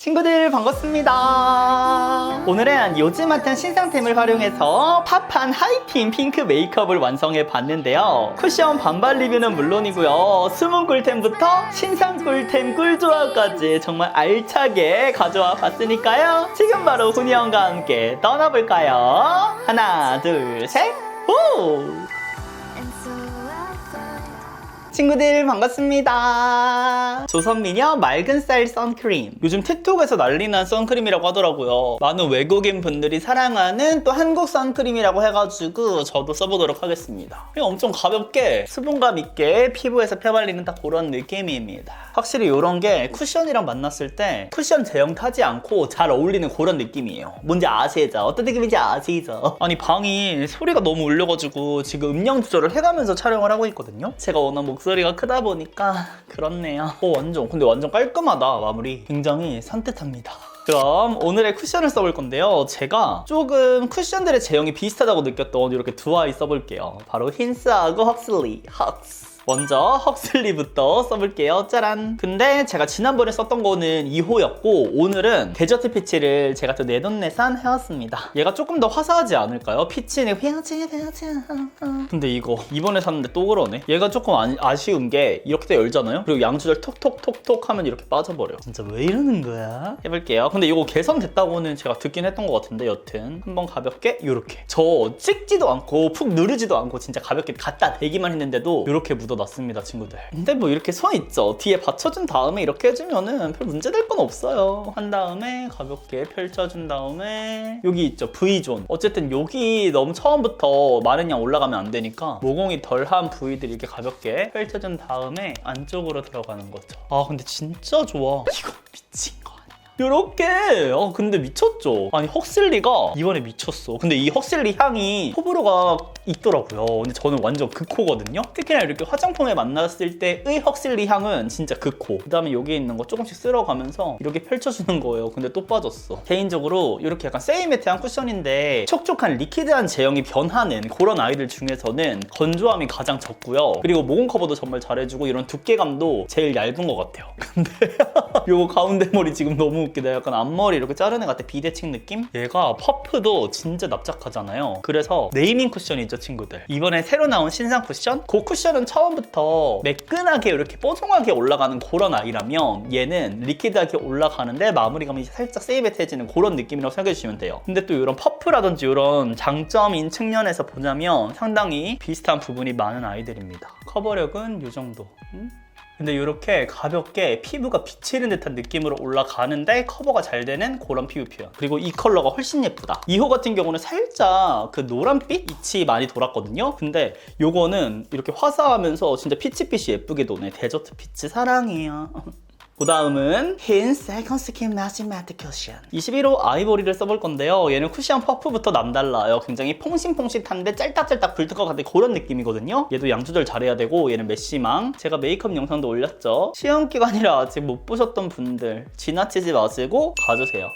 친구들 반갑습니다. 오늘은 요즘 핫한 신상템을 활용해서 팝한 하이틴 핑크 메이크업을 완성해 봤는데요. 쿠션 반발 리뷰는 물론이고요, 숨은 꿀템부터 신상 꿀템 꿀조합까지 정말 알차게 가져와 봤으니까요. 지금 바로 훈이 형과 함께 떠나볼까요? 하나 둘 셋 오! 친구들 반갑습니다. 조선미녀 맑은 쌀 선크림, 요즘 틱톡에서 난리난 선크림이라고 하더라고요. 많은 외국인 분들이 사랑하는 또 한국 선크림이라고 해가지고 저도 써보도록 하겠습니다. 그냥 엄청 가볍게 수분감 있게 피부에서 펴발리는 딱 그런 느낌입니다. 확실히 이런 게 쿠션이랑 만났을 때 쿠션 제형 타지 않고 잘 어울리는 그런 느낌이에요. 뭔지 아시죠? 어떤 느낌인지 아시죠? 아니 방이 소리가 너무 울려가지고 지금 음량 조절을 해가면서 촬영을 하고 있거든요. 제가 워낙 목소리가 크다 보니까 그렇네요. 근데 완전 깔끔하다. 마무리 굉장히 산뜻합니다. 그럼 오늘의 쿠션을 써볼 건데요. 제가 조금 쿠션들의 제형이 비슷하다고 느꼈던 이렇게 두 아이 써볼게요. 바로 힌스하고 헉슬리. 먼저 헉슬리부터 써볼게요. 짜란. 근데 제가 지난번에 썼던 거는 2호였고 오늘은 데저트 피치를 제가 또 내돈내산 해왔습니다. 얘가 조금 더 화사하지 않을까요? 피치는 근데 이거 이번에 샀는데 또 그러네. 얘가 조금 아쉬운 게 이렇게 또 열잖아요? 그리고 양 조절 톡톡톡톡 하면 이렇게 빠져버려. 진짜 왜 이러는 거야? 해볼게요. 근데 이거 개선됐다고는 제가 듣긴 했던 것 같은데 여튼 한번 가볍게 이렇게 저 찍지도 않고 푹 누르지도 않고 진짜 가볍게 갖다 대기만 했는데도 이렇게 묻어놨습니다, 친구들. 근데 뭐 이렇게 선 있죠? 뒤에 받쳐준 다음에 이렇게 해주면은 별 문제될 건 없어요. 한 다음에 가볍게 펼쳐준 다음에 여기 있죠? V존. 어쨌든 여기 너무 처음부터 많은 양 올라가면 안 되니까 모공이 덜한 부위들 이렇게 가볍게 펼쳐준 다음에 안쪽으로 들어가는 거죠. 아 근데 진짜 좋아. 이거 미친 거 아니야? 요렇게! 근데 미쳤죠? 아니 헉슬리가 이번에 미쳤어. 근데 이 헉슬리 향이 호불호가 있더라고요. 근데 저는 완전 극호거든요? 특히나 이렇게 화장품에 만났을 때의 헉슬리 향은 진짜 극호. 그 다음에 여기 있는 거 조금씩 쓸어가면서 이렇게 펼쳐주는 거예요. 근데 또 빠졌어. 개인적으로 이렇게 약간 세이매트한 쿠션인데 촉촉한 리퀴드한 제형이 변하는 그런 아이들 중에서는 건조함이 가장 적고요. 그리고 모공 커버도 정말 잘해주고 이런 두께감도 제일 얇은 것 같아요. 근데 요거 가운데 머리 지금 너무 웃기다. 약간 앞머리 이렇게 자른 애 같아. 비대칭 느낌? 얘가 퍼프도 진짜 납작하잖아요. 그래서 네이밍 쿠션이죠, 친구들. 이번에 새로 나온 신상 쿠션? 그 쿠션은 처음부터 매끈하게 이렇게 뽀송하게 올라가는 그런 아이라면 얘는 리퀴드하게 올라가는데 마무리감이 살짝 세이베트해지는 그런 느낌이라고 생각해주시면 돼요. 근데 또 이런 퍼프라든지 이런 장점인 측면에서 보자면 상당히 비슷한 부분이 많은 아이들입니다. 커버력은 이 정도. 근데 이렇게 가볍게 피부가 비치는 듯한 느낌으로 올라가는데 커버가 잘 되는 그런 피부 표현. 그리고 이 컬러가 훨씬 예쁘다. 2호 같은 경우는 살짝 그 노란빛? 빛이 많이 돌았거든요. 근데 요거는 이렇게 화사하면서 진짜 피치빛이 예쁘게 도네. 데저트 피치 사랑해요. 그 다음은 흰 세컨 스킨 마지 매트 쿠션 21호 아이보리를 써볼 건데요. 얘는 쿠션 퍼프부터 남달라요. 굉장히 퐁신퐁신한데 짤딱짤딱 불뜰 것 같은 그런 느낌이거든요. 얘도 양 조절 잘해야 되고 얘는 메쉬망. 제가 메이크업 영상도 올렸죠. 시험 기간이라 아직 못 보셨던 분들 지나치지 마시고 가주세요.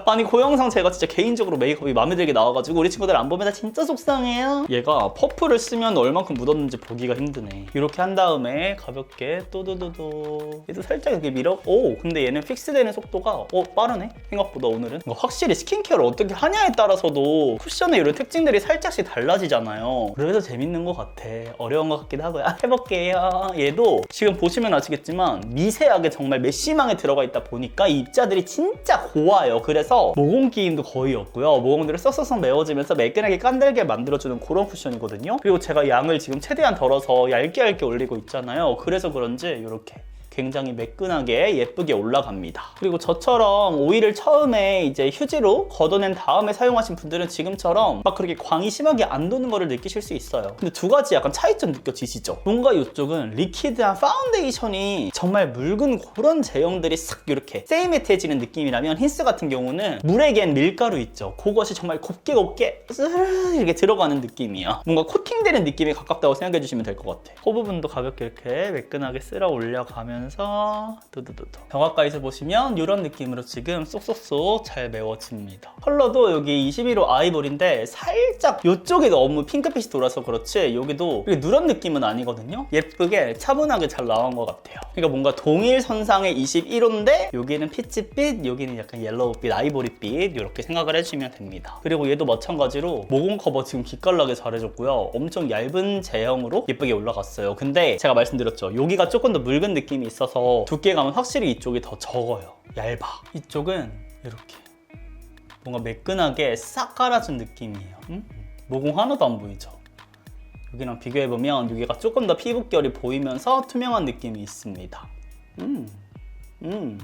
아니 그 영상 제가 진짜 개인적으로 메이크업이 마음에 들게 나와가지고 우리 친구들 안 보면 나 진짜 속상해요. 얘가 퍼프를 쓰면 얼만큼 묻었는지 보기가 힘드네. 이렇게 한 다음에 가볍게 또도도도 얘도 살짝 이렇게 밀어. 근데 얘는 픽스되는 속도가 빠르네. 생각보다 오늘은 확실히 스킨케어를 어떻게 하냐에 따라서도 쿠션의 이런 특징들이 살짝씩 달라지잖아요. 그래서 재밌는 것 같아. 어려운 것 같기도 하고요. 해볼게요. 얘도 지금 보시면 아시겠지만 미세하게 정말 메쉬망에 들어가 있다 보니까 이 입자들이 진짜 고와요. 그래서 모공 기임도 거의 없고요. 모공들을 썩썩썩 메워지면서 매끈하게 깐들게 만들어주는 그런 쿠션이거든요. 그리고 제가 양을 지금 최대한 덜어서 얇게 올리고 있잖아요. 그래서 그런지 이렇게 굉장히 매끈하게 예쁘게 올라갑니다. 그리고 저처럼 오일을 처음에 이제 휴지로 걷어낸 다음에 사용하신 분들은 지금처럼 막 그렇게 광이 심하게 안 도는 거를 느끼실 수 있어요. 근데 두 가지 약간 차이점 느껴지시죠? 뭔가 이쪽은 리퀴드한 파운데이션이 정말 묽은 그런 제형들이 싹 이렇게 세이매트해지는 느낌이라면 힌스 같은 경우는 물에 갠 밀가루 있죠? 그것이 정말 곱게 스르르 이렇게 들어가는 느낌이야. 뭔가 코팅되는 느낌에 가깝다고 생각해 주시면 될 것 같아. 코 부분도 가볍게 이렇게 매끈하게 쓸어 올려가면 올려주면서 두두두두. 더 가까이서 보시면 이런 느낌으로 지금 쏙쏙쏙 잘 메워집니다. 컬러도 여기 21호 아이보리인데 살짝 이쪽이 너무 핑크빛이 돌아서 그렇지 여기도 이렇게 누런 느낌은 아니거든요. 예쁘게 차분하게 잘 나온 것 같아요. 그러니까 뭔가 동일 선상의 21호인데 여기는 피치빛, 여기는 약간 옐로우빛, 아이보리빛 이렇게 생각을 해주시면 됩니다. 그리고 얘도 마찬가지로 모공 커버 지금 기깔나게 잘해줬고요. 엄청 얇은 제형으로 예쁘게 올라갔어요. 근데 제가 말씀드렸죠. 여기가 조금 더 묽은 느낌이 있어서 두께감은 확실히 이쪽이 더 적어요. 얇아. 이쪽은 이렇게 뭔가 매끈하게 싹 깔아준 느낌이에요. 모공 하나도 안 보이죠? 여기랑 비교해보면 여기가 조금 더 피부결이 보이면서 투명한 느낌이 있습니다.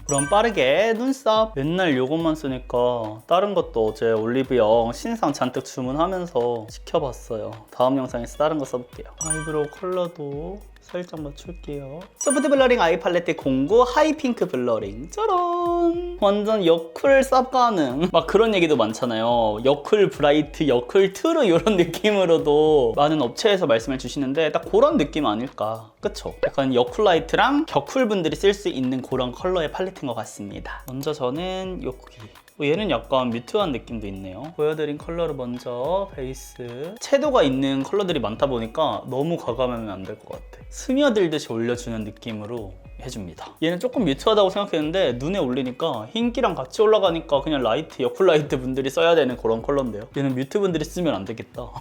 그럼 빠르게 눈썹. 맨날 요것만 쓰니까 다른 것도 어제 올리브영 신상 잔뜩 주문하면서 시켜봤어요. 다음 영상에서 다른 거 써볼게요. 아이브로우 컬러도 살짝 맞출게요. 소프트 블러링 아이 팔레트 09 하이핑크 블러링. 짜란! 완전 여쿨 쌉 가능. 막 그런 얘기도 많잖아요. 여쿨 브라이트, 여쿨 트루 이런 느낌으로도 많은 업체에서 말씀을 주시는데 딱 그런 느낌 아닐까. 그쵸? 약간 여쿨 라이트랑 격쿨 분들이 쓸 수 있는 그런 컬러의 팔레트인 것 같습니다. 먼저 저는 여기. 얘는 약간 뮤트한 느낌도 있네요. 보여드린 컬러를 먼저 베이스. 채도가 있는 컬러들이 많다 보니까 너무 과감하면 안 될 것 같아. 스며들듯이 올려주는 느낌으로 해줍니다. 얘는 조금 뮤트하다고 생각했는데 눈에 올리니까 흰기랑 같이 올라가니까 그냥 라이트, 여쿨 라이트 분들이 써야 되는 그런 컬러인데요. 얘는 뮤트 분들이 쓰면 안 되겠다.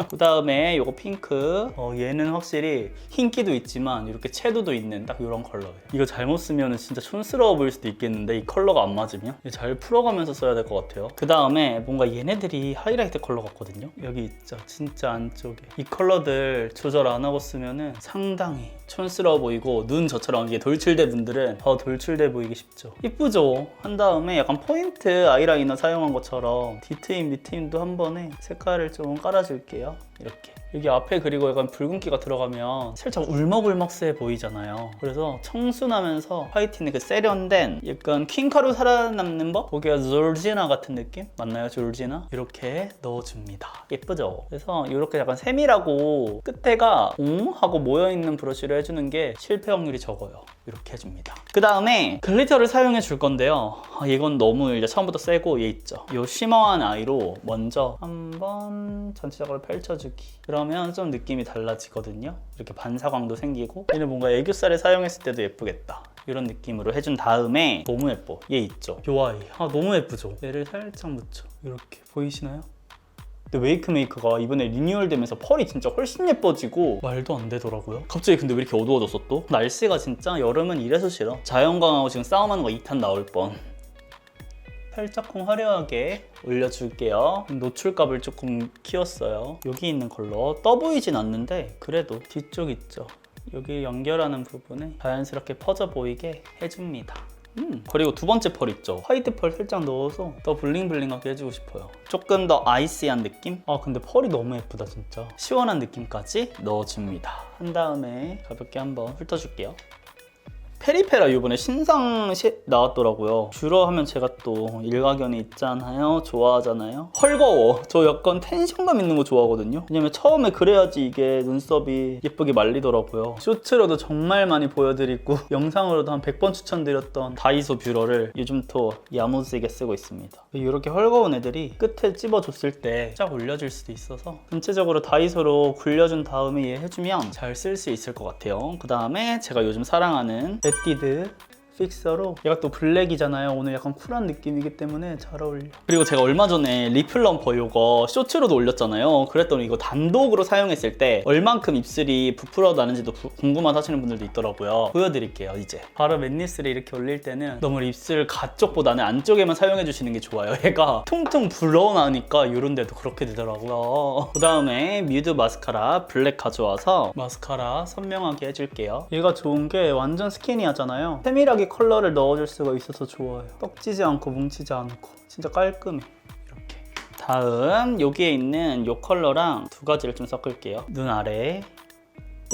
그 다음에 이거 핑크. 얘는 확실히 흰기도 있지만 이렇게 채도도 있는 딱 이런 컬러예요. 이거 잘못 쓰면 진짜 촌스러워 보일 수도 있겠는데 이 컬러가 안 맞으면 잘 풀어가면서 써야 될 것 같아요. 그 다음에 뭔가 얘네들이 하이라이트 컬러 같거든요. 여기 있죠. 진짜 안쪽에. 이 컬러들 조절 안 하고 쓰면은 상당히 촌스러워 보이고 눈 저처럼 이게 돌출대 분들은 더 돌출돼 보이기 쉽죠. 이쁘죠? 한 다음에 약간 포인트 아이라이너 사용한 것처럼 뒤트임, 밑트임도 한 번에 색깔을 좀 깔아줄게요. 이렇게. 여기 앞에 그리고 약간 붉은기가 들어가면 살짝 울먹울먹해 보이잖아요. 그래서 청순하면서 화이트는 그 세련된 약간 퀸카로 살아남는 법? 거기가 졸지나 같은 느낌? 맞나요? 졸지나? 이렇게 넣어줍니다. 예쁘죠? 그래서 이렇게 약간 세밀하고 끝에가 옹? 하고 모여있는 브러쉬를 해주는 게 실패 확률이 적어요. 이렇게 해줍니다. 그 다음에 글리터를 사용해 줄 건데요. 이건 너무 이제 처음부터 세고 얘 있죠. 이 쉬머한 아이로 먼저 한번 전체적으로 펼쳐주기. 그러면 좀 느낌이 달라지거든요. 이렇게 반사광도 생기고 얘는 뭔가 애교살에 사용했을 때도 예쁘겠다. 이런 느낌으로 해준 다음에 너무 예뻐. 얘 있죠. 요 아이. 너무 예쁘죠? 얘를 살짝 묻혀. 이렇게 보이시나요? 근데 웨이크 메이크가 이번에 리뉴얼 되면서 펄이 진짜 훨씬 예뻐지고 말도 안 되더라고요. 갑자기 근데 왜 이렇게 어두워졌어 또? 날씨가 진짜 여름은 이래서 싫어. 자연광하고 지금 싸움하는 거 2탄 나올 뻔. 살짝쿵 화려하게 올려줄게요. 노출값을 조금 키웠어요. 여기 있는 컬러 떠 보이진 않는데 그래도 뒤쪽 있죠. 여기 연결하는 부분에 자연스럽게 퍼져 보이게 해줍니다. 그리고 두 번째 펄 있죠. 화이트 펄 살짝 넣어서 더 블링블링하게 해주고 싶어요. 조금 더 아이시한 느낌? 근데 펄이 너무 예쁘다 진짜. 시원한 느낌까지 넣어줍니다. 한 다음에 가볍게 한번 훑어줄게요. 페리페라 이번에 신상 나왔더라고요. 뷰러 하면 제가 또 일가견이 있잖아요. 좋아하잖아요. 헐거워. 저 약간 텐션감 있는 거 좋아하거든요. 왜냐면 처음에 그래야지 이게 눈썹이 예쁘게 말리더라고요. 쇼츠로도 정말 많이 보여드리고 영상으로도 한 100번 추천드렸던 다이소 뷰러를 요즘 또 야무지게 쓰고 있습니다. 이렇게 헐거운 애들이 끝에 찝어줬을 때 쫙 올려줄 수도 있어서 전체적으로 다이소로 굴려준 다음에 얘 해주면 잘 쓸 수 있을 것 같아요. 그 다음에 제가 요즘 사랑하는 에뛰드 픽서로 얘가 또 블랙이잖아요. 오늘 약간 쿨한 느낌이기 때문에 잘 어울려. 그리고 제가 얼마 전에 리플럼퍼 이거 쇼츠로도 올렸잖아요. 그랬더니 이거 단독으로 사용했을 때 얼만큼 입술이 부풀어 나는지도 궁금하다 하시는 분들도 있더라고요. 보여드릴게요. 이제 바로 맷니스를 이렇게 올릴 때는 너무 입술 가쪽보다는 안쪽에만 사용해 주시는 게 좋아요. 얘가 퉁퉁 불어나니까 이런 데도 그렇게 되더라고요. 그 다음에 뮤드 마스카라 블랙 가져와서 마스카라 선명하게 해줄게요. 얘가 좋은 게 완전 스키니하잖아요. 세밀하게 컬러를 넣어줄 수가 있어서 좋아요. 떡지지 않고 뭉치지 않고 진짜 깔끔해. 이렇게. 다음 여기에 있는 이 컬러랑 두 가지를 좀 섞을게요. 눈 아래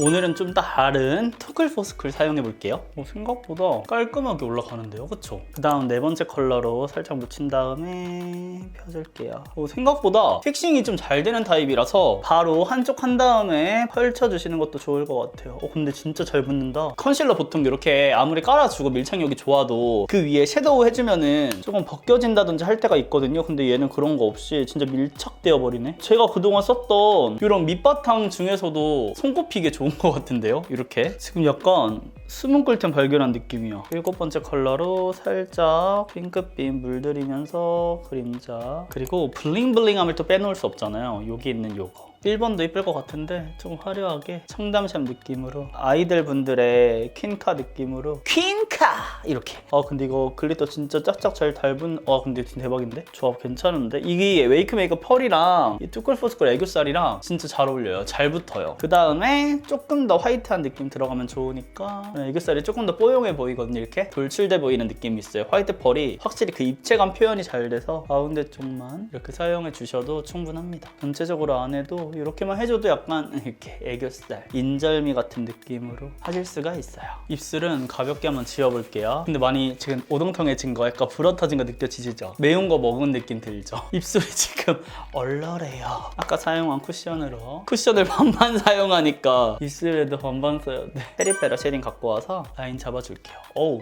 오늘은 좀 다른 투쿨포스쿨 사용해볼게요. 생각보다 깔끔하게 올라가는데요, 그쵸? 그 다음 네 번째 컬러로 살짝 묻힌 다음에 펴줄게요. 생각보다 픽싱이 좀 잘 되는 타입이라서 바로 한쪽 한 다음에 펼쳐주시는 것도 좋을 것 같아요. 근데 진짜 잘 붙는다. 컨실러 보통 이렇게 아무리 깔아주고 밀착력이 좋아도 그 위에 섀도우 해주면은 조금 벗겨진다든지 할 때가 있거든요. 근데 얘는 그런 거 없이 진짜 밀착되어 버리네. 제가 그동안 썼던 이런 밑바탕 중에서도 손꼽히게 좋은 것 같은데요? 이렇게 지금 약간 숨은 꿀템 발견한 느낌이야. 7번째 컬러로 살짝 핑크빛 물들이면서 그림자, 그리고 블링블링함을 또 빼놓을 수 없잖아요. 여기 있는 요거 1번도 이쁠 것 같은데 조금 화려하게 청담샵 느낌으로 아이들 분들의 퀸카 느낌으로 퀸카 이렇게. 근데 이거 글리터 진짜 짝짝 잘 달분. 근데 대박인데? 조합 괜찮은데? 이게 웨이크메이커 펄이랑 이 투쿨포스쿨 애교살이랑 진짜 잘 어울려요. 잘 붙어요. 그 다음에 조금 더 화이트한 느낌 들어가면 좋으니까 애교살이 조금 더 뽀용해 보이거든요. 이렇게 돌출돼 보이는 느낌이 있어요. 화이트 펄이 확실히 그 입체감 표현이 잘 돼서 가운데 쪽만 이렇게 사용해 주셔도 충분합니다. 전체적으로 안에도 이렇게만 해줘도 약간 이렇게 애교살, 인절미 같은 느낌으로 하실 수가 있어요. 입술은 가볍게 한번 지워볼게요. 근데 많이 지금 오동통해진 거, 약간 불어터진 거 느껴지시죠? 매운 거 먹은 느낌 들죠? 입술이 지금 얼얼해요. 아까 사용한 쿠션으로 쿠션을 반반 사용하니까 입술에도 반반 써야 돼. 페리페라 쉐딩 갖고 와서 라인 잡아줄게요. 어우,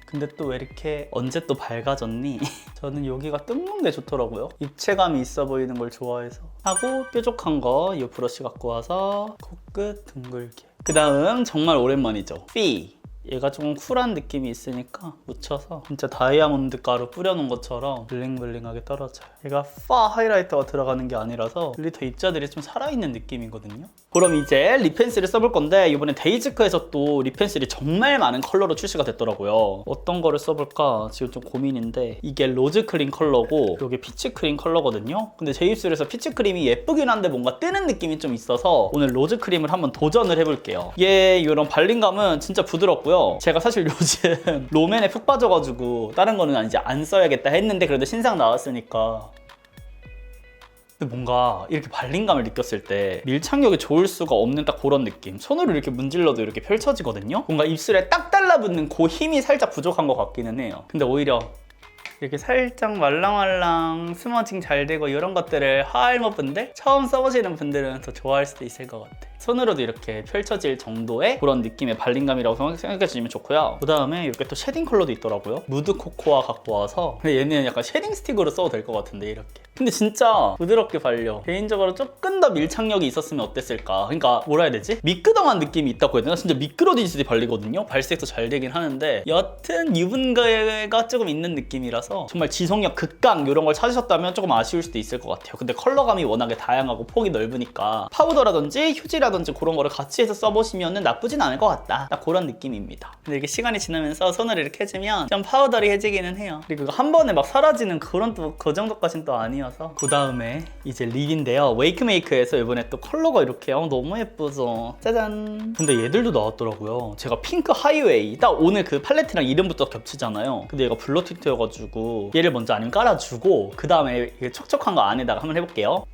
근데 또 왜 이렇게 언제 또 밝아졌니? 저는 여기가 뜬는 게 좋더라고요. 입체감이 있어 보이는 걸 좋아해서. 하고 뾰족한 거 이 브러쉬 갖고 와서 코끝 둥글게. 그 다음 정말 오랜만이죠. 피. 얘가 조금 쿨한 느낌이 있으니까 묻혀서 진짜 다이아몬드 가루 뿌려놓은 것처럼 블링블링하게 떨어져요. 얘가 파 하이라이터가 들어가는 게 아니라서 글리터 입자들이 좀 살아있는 느낌이거든요. 그럼 이제 립 펜슬을 써볼 건데 이번에 데이지크에서 또 립 펜슬이 정말 많은 컬러로 출시가 됐더라고요. 어떤 거를 써볼까 지금 좀 고민인데, 이게 로즈 크림 컬러고 이게 피치 크림 컬러거든요. 근데 제 입술에서 피치 크림이 예쁘긴 한데 뭔가 뜨는 느낌이 좀 있어서 오늘 로즈 크림을 한번 도전을 해볼게요. 얘 이런 발림감은 진짜 부드럽고요. 제가 사실 요즘 롬앤에 푹 빠져가지고 다른 거는 이제 안 써야겠다 했는데 그래도 신상 나왔으니까. 근데 뭔가 이렇게 발림감을 느꼈을 때 밀착력이 좋을 수가 없는 딱 그런 느낌. 손으로 이렇게 문질러도 이렇게 펼쳐지거든요. 뭔가 입술에 딱 달라붙는 그 힘이 살짝 부족한 것 같기는 해요. 근데 오히려 이렇게 살짝 말랑말랑 스머징 잘 되고 이런 것들을 하알머분들 처음 써보시는 분들은 더 좋아할 수도 있을 것 같아. 손으로도 이렇게 펼쳐질 정도의 그런 느낌의 발림감이라고 생각해 주시면 좋고요. 그 다음에 이렇게 또 쉐딩 컬러도 있더라고요. 무드 코코아 갖고 와서. 근데 얘는 약간 쉐딩 스틱으로 써도 될 것 같은데 이렇게. 근데 진짜 부드럽게 발려. 개인적으로 조금 더 밀착력이 있었으면 어땠을까. 그러니까 뭐라 해야 되지? 미끄덩한 느낌이 있다고 해야 되나? 진짜 미끄러지듯이 발리거든요. 발색도 잘 되긴 하는데 여튼 유분가가 조금 있는 느낌이라서 정말 지속력 극강 이런 걸 찾으셨다면 조금 아쉬울 수도 있을 것 같아요. 근데 컬러감이 워낙에 다양하고 폭이 넓으니까 파우더라든지 휴지라든지 그런 거를 같이 해서 써보시면 나쁘진 않을 것 같다. 딱 그런 느낌입니다. 근데 이게 시간이 지나면서 손을 이렇게 해주면 좀 파우더리해지기는 해요. 그리고 한 번에 막 사라지는 그런 또 그 정도까지는 또 아니어서. 그 다음에 이제 립인데요. 웨이크메이크에서 이번에 또 컬러가 이렇게 너무 예쁘죠. 짜잔. 근데 얘들도 나왔더라고요. 제가 핑크 하이웨이 딱 오늘 그 팔레트랑 이름부터 겹치잖아요. 근데 얘가 블러 틴트여가지고 얘를 먼저 아니면 깔아주고 그 다음에 촉촉한 거 안에다가 한번 해볼게요.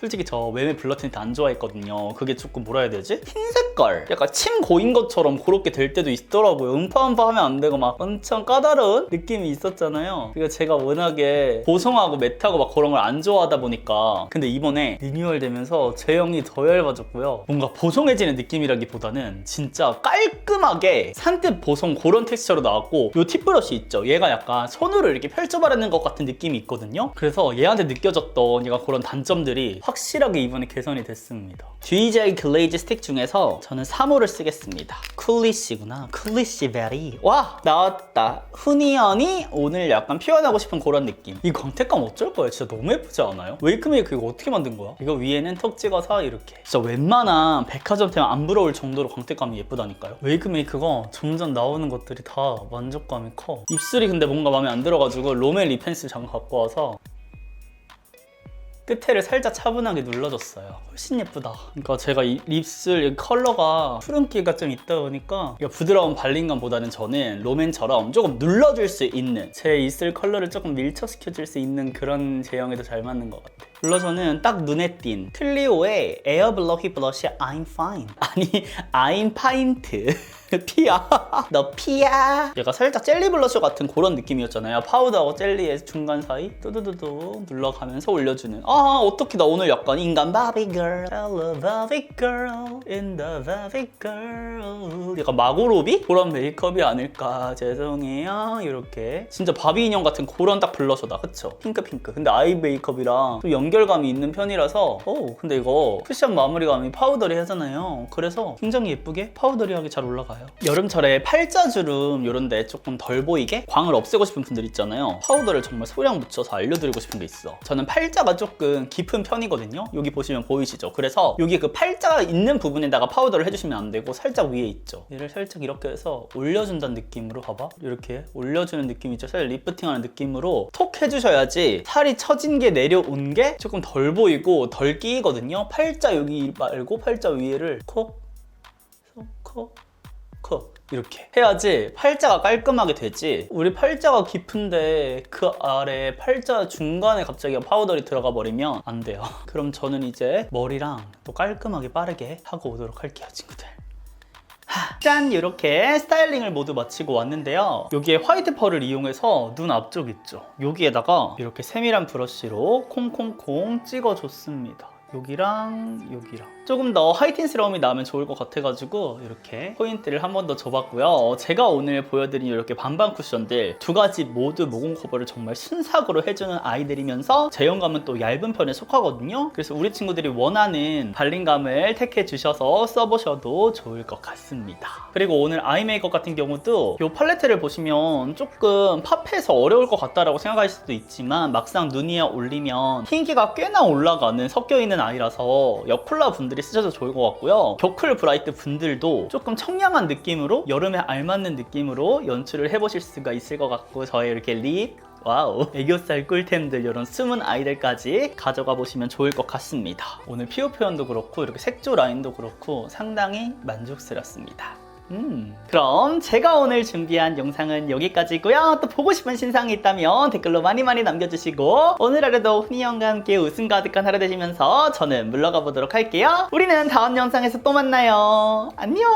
솔직히 저 웨메 블러 틴트 안 좋아했거든요. 그게 조금 뭐라 해야 되지? 흰 색깔 약간 침 고인 것처럼 그렇게 될 때도 있더라고요. 음파음파 하면 안 되고 막 엄청 까다로운 느낌이 있었잖아요. 그리고 제가 워낙에 보송하고 매트하고 막 그런 걸 안 좋아하다 보니까. 근데 이번에 리뉴얼 되면서 제형이 더 얇아졌고요. 뭔가 보송해지는 느낌이라기보다는 진짜 깔끔하게 산뜻 보송 그런 텍스처로 나왔고, 요 팁브러쉬 있죠? 얘가 약간 손으로 이렇게 펼쳐바르는 것 같은 느낌이 있거든요. 그래서 얘한테 느껴졌던 얘가 그런 단점들이 확실하게 이번에 개선이 됐습니다. DJI 글레이즈 스틱 중에서 저는 3호를 쓰겠습니다. 쿨리시구나. 쿨리시 베리. 와! 나왔다. 후니언이 오늘 약간 표현하고 싶은 그런 느낌. 이 광택감 어쩔 거예요? 진짜 너무 예쁘지 않아요? 웨이크메이크 이거 어떻게 만든 거야? 이거 위에는 톡 찍어서 이렇게. 진짜 웬만한 백화점템 안 부러울 정도로 광택감이 예쁘다니까요? 웨이크메이크가 점점 나오는 것들이 다 만족감이 커. 입술이 근데 뭔가 마음에 안 들어가지고 롬앤 립 펜슬 잠깐 갖고 와서 끝에를 살짝 차분하게 눌러줬어요. 훨씬 예쁘다. 그러니까 제가 이 립슬 컬러가 푸른기가 좀 있다 보니까 부드러운 발림감보다는 저는 롬앤처럼 조금 눌러줄 수 있는, 제 입술 컬러를 조금 밀착시켜줄 수 있는 그런 제형에 더 잘 맞는 것 같아요. 블러셔는 딱 눈에 띈 클리오의 에어 블러쉬 블러쉬 I'm fine. 아니 I'm 파인트. 피야. 너 피야. 얘가 살짝 젤리 블러셔 같은 그런 느낌이었잖아요. 파우더하고 젤리의 중간 사이 뚜두두두 눌러가면서 올려주는. 어떻게 나 오늘 약간 인간 바비 girl, hello baby girl, in the baby girl. 약간 마고로비? 그런 메이크업이 아닐까. 죄송해요. 이렇게 진짜 바비 인형 같은 그런 딱 블러셔다. 그쵸? 핑크. 근데 아이 메이크업이랑 좀 연결감이 있는 편이라서 근데 이거 쿠션 마무리감이 파우더리하잖아요. 그래서 굉장히 예쁘게 파우더리하게 잘 올라가요. 여름철에 팔자주름 이런데 조금 덜 보이게 광을 없애고 싶은 분들 있잖아요. 파우더를 정말 소량 묻혀서 알려드리고 싶은 게 있어. 저는 팔자가 조금 깊은 편이거든요. 여기 보시면 보이시죠? 그래서 여기 그 팔자가 있는 부분에다가 파우더를 해주시면 안 되고 살짝 위에 있죠. 얘를 살짝 이렇게 해서 올려준다는 느낌으로 봐봐. 이렇게 올려주는 느낌 있죠? 살짝 리프팅하는 느낌으로 톡 해주셔야지 살이 처진 게 내려온 게 조금 덜 보이고 덜 끼거든요. 팔자 여기 말고 팔자 위에를 콕 이렇게 해야지 팔자가 깔끔하게 되지. 우리 팔자가 깊은데 그 아래 팔자 중간에 갑자기 파우더리 들어가 버리면 안 돼요. 그럼 저는 이제 머리랑 또 깔끔하게 빠르게 하고 오도록 할게요, 친구들. 짠! 이렇게 스타일링을 모두 마치고 왔는데요. 여기에 화이트 펄을 이용해서 눈 앞쪽 있죠? 여기에다가 이렇게 세밀한 브러쉬로 콩콩콩 찍어줬습니다. 여기랑 조금 더 하이틴스러움이 나면 좋을 것 같아가지고 이렇게 포인트를 한 번 더 줘봤고요. 제가 오늘 보여드린 이렇게 반반 쿠션들 두 가지 모두 모공 커버를 정말 순삭으로 해주는 아이들이면서 제형감은 또 얇은 편에 속하거든요. 그래서 우리 친구들이 원하는 발림감을 택해 주셔서 써보셔도 좋을 것 같습니다. 그리고 오늘 아이 메이크업 같은 경우도 이 팔레트를 보시면 조금 팝해서 어려울 것 같다라고 생각하실 수도 있지만 막상 눈 위에 올리면 흰기가 꽤나 올라가는 섞여있는 아이라서 여쿨라 분들이 쓰셔도 좋을 것 같고요. 겨쿨 브라이트 분들도 조금 청량한 느낌으로 여름에 알맞는 느낌으로 연출을 해보실 수가 있을 것 같고 저의 이렇게 립 와우 애교살 꿀템들 이런 숨은 아이들까지 가져가 보시면 좋을 것 같습니다. 오늘 피부 표현도 그렇고 이렇게 색조 라인도 그렇고 상당히 만족스럽습니다. 그럼 제가 오늘 준비한 영상은 여기까지고요. 또 보고 싶은 신상이 있다면 댓글로 많이 남겨주시고 오늘 하루도 훈이 형과 함께 웃음 가득한 하루 되시면서 저는 물러가 보도록 할게요. 우리는 다음 영상에서 또 만나요. 안녕.